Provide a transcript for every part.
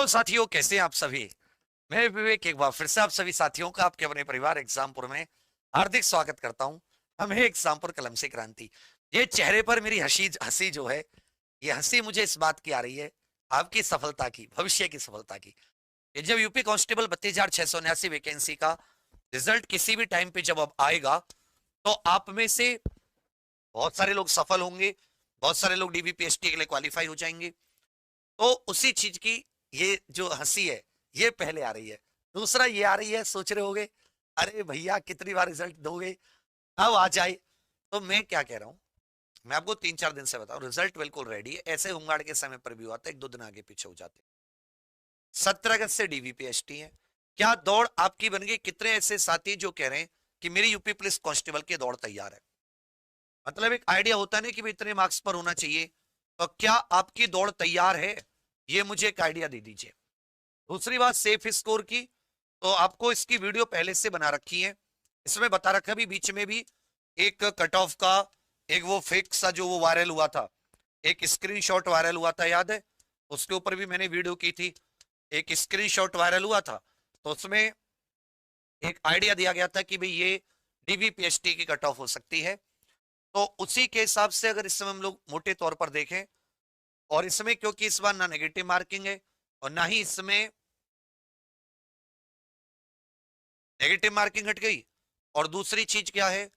साथियों, कैसे हैं आप सभी। मैं विवेक एक बार फिर से आप सभी साथियों का आपके अपने परिवार एग्जामपुर में हार्दिक स्वागत करता हूं। हम हैं एग्जामपुर कलम से क्रांति। ये चेहरे पर मेरी हंसी हंसी जो है, ये हंसी मुझे इस बात की आ रही है, आपकी सफलता की, भविष्य की सफलता की। ये जब यूपी कांस्टेबल 32,679 वैकेंसी का रिजल्ट किसी भी टाइम पे जब अब आएगा, तो आप में से बहुत सारे लोग सफल होंगे, बहुत सारे लोग डीबीपीएसटी के लिए क्वालिफाई हो जाएंगे। तो उसी चीज की ये जो हंसी है, ये पहले आ रही है। दूसरा ये आ रही है, सोच रहे होगे अरे भैया कितनी बार रिजल्ट दोगे, अब आ जाए। तो मैं क्या कह रहा हूं, मैं आपको 3-4 दिन से बताऊं, रिजल्ट बिल्कुल रेडी है। ऐसे होमगार्ड के समय पर भी हुआ था, 1-2 दिन आगे पीछे हो जाते। 17 अगस्त से डीवीपीएसटी है। क्या दौड़ आपकी बन गई? कितने ऐसे साथी जो कह रहे हैं कि मेरी यूपी पुलिस कांस्टेबल की दौड़ तैयार है। मतलब एक आइडिया होता है ना कि भाई इतने मार्क्स पर होना चाहिए। तो क्या आपकी दौड़ तैयार है? ये मुझे एक आइडिया दे दीजिए। दूसरी बात सेफ स्कोर की, तो आपको इसकी वीडियो पहले से बना रखी है। इसमें बता रखा भी, बीच में भी एक कट ऑफ का एक वो फेक सा जो वो वायरल हुआ था, एक स्क्रीनशॉट वायरल हुआ था, याद है? उसके ऊपर भी मैंने वीडियो की थी। एक स्क्रीनशॉट वायरल हुआ था, तो उसमें एक आइडिया दिया गया था कि भाई ये डीबीपीएसटी की कट ऑफ हो सकती है। तो उसी के हिसाब से अगर इस समय हम लोग मोटे तौर पर देखें, और इसमें क्योंकि इस बार ना नेगेटिव मार्किंग है और ना ही इसमें नेगेटिव मार्किंग हट गई, और दूसरी चीज क्या है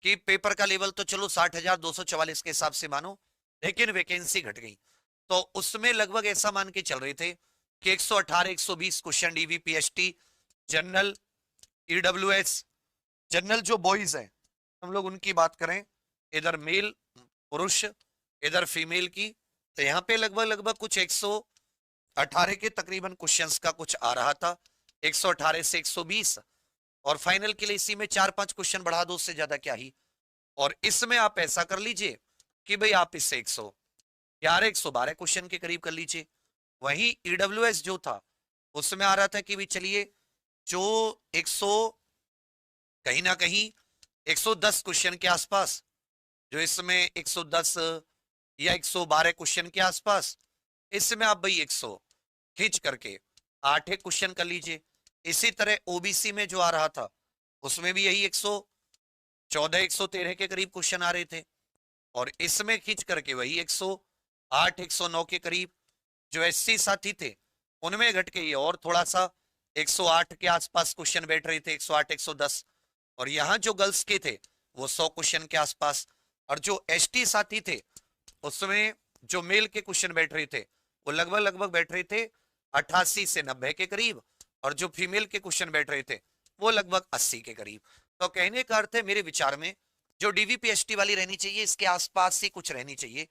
कि पेपर का लेवल तो चलो 60,244 के हिसाब से मानो, लेकिन वैकेंसी घट गई। तो उसमें लगभग ऐसा मान के चल रहे थे कि 118-120 question DVPST general, EWS general जो बॉयज हैं, हम लोग उनकी बात करें, इधर मेल पुरुष, इधर फीमेल की, तो यहाँ पे लगभग लगभग कुछ 118 के तकरीबन क्वेश्चंस का कुछ आ रहा था, 118 से 120। और फाइनल के लिए इसी में 4-5 क्वेश्चन बढ़ा दो, उससे ज्यादा क्या ही। और इसमें आप ऐसा कर लीजिए कि भाई आप इससे 111-112 क्वेश्चन के करीब कर लीजिए। वहीं ईडब्ल्यूएस जो था, उसमें आ रहा था कि भाई चलिए जो 100 कहीं ना कहीं 110 क्वेश्चन के आसपास, जो इसमें 110 या 112 क्वेश्चन के आसपास, इसमें आप भाई 100 खींच करके 8 क्वेश्चन कर लीजिए। इसी तरह ओबीसी में जो आ रहा था, उसमें भी यही 114-113 के करीब क्वेश्चन आ रहे थे, और इसमें खींच करके वही 108-109 के करीब। जो एससी साथी थे, उनमें घट के ये और थोड़ा सा 108 के आसपास क्वेश्चन बैठ रहे थे, 108-110। और यहाँ जो गर्ल्स के थे वो 100 क्वेश्चन के आसपास, और जो एसटी साथी थे उसमें जो मेल के क्वेश्चन बैठ रहे थे वो लगभग लगभग बैठ रहे थे 88 से 90 के करीब, और जो फीमेल के क्वेश्चन बैठ रहे थे वो लगभग 80 के करीब। तो कहने का अर्थ है मेरे विचार में जो डीवीपीएसटी वाली रहनी चाहिए, इसके आसपास ही कुछ रहनी चाहिए,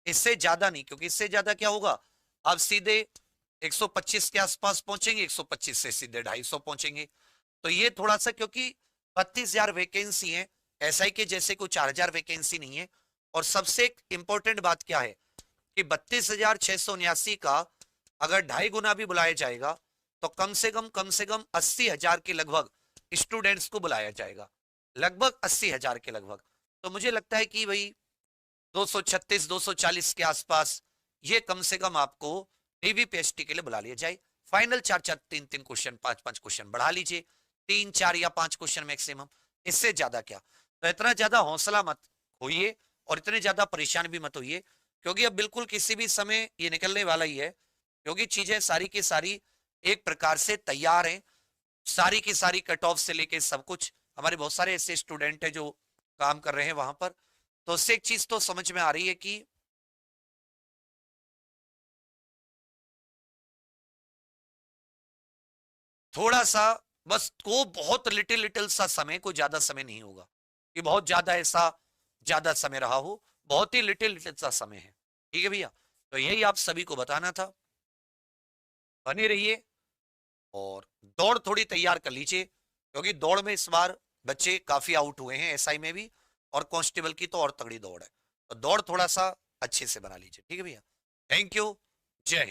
इससे ज्यादा नहीं। क्योंकि इससे ज्यादा क्या होगा, आप सीधे 125 के आसपास पहुंचेंगे, 125 से सीधे 250 पहुंचेंगे। तो ये थोड़ा सा, क्योंकि 32,000 वैकेंसी है, एसआई के जैसे कोई 4,000 वैकेंसी नहीं है। और सबसे इंपॉर्टेंट बात क्या है कि 32,679 का अगर 2.5 गुना भी बुलाया जाएगा, तो कम से कम 80,000 के लगभग स्टूडेंट्स को बुलाया जाएगा, लगभग 80,000 के लगभग। तो मुझे लगता है कि भाई 236-240 के आसपास ये कम से कम आपको डीवीपीएसटी के लिए बुला लिया जाए। फाइनल 4-4, 3-3 क्वेश्चन, 5-5 क्वेश्चन बढ़ा लीजिए, 3-4 या 5 क्वेश्चन मैक्सिमम, इससे ज्यादा क्या। तो इतना ज्यादा हौसला मत होइए और इतने ज्यादा परेशान भी मत होइए, क्योंकि अब बिल्कुल किसी भी समय ये निकलने वाला ही है। क्योंकि चीजें सारी की सारी एक प्रकार से तैयार हैं, सारी की सारी कट ऑफ से लेके सब कुछ। हमारे बहुत सारे ऐसे स्टूडेंट हैं जो काम कर रहे हैं वहां पर। तो उससे एक चीज तो समझ में आ रही है कि थोड़ा सा, बस को बहुत लिटिल लिटिल सा समय, को ज्यादा समय नहीं होगा कि बहुत ज्यादा ऐसा ज्यादा समय रहा हो, बहुत ही लिटिल लिटिल सा समय है। ठीक है भैया, तो यही आप सभी को बताना था। बने रहिए और दौड़ थोड़ी तैयार कर लीजिए, क्योंकि दौड़ में इस बार बच्चे काफी आउट हुए हैं, एसआई में भी, और कांस्टेबल की तो और तगड़ी दौड़ है। तो दौड़ थोड़ा सा अच्छे से बना लीजिए। ठीक है भैया, थैंक यू, जय हिंद।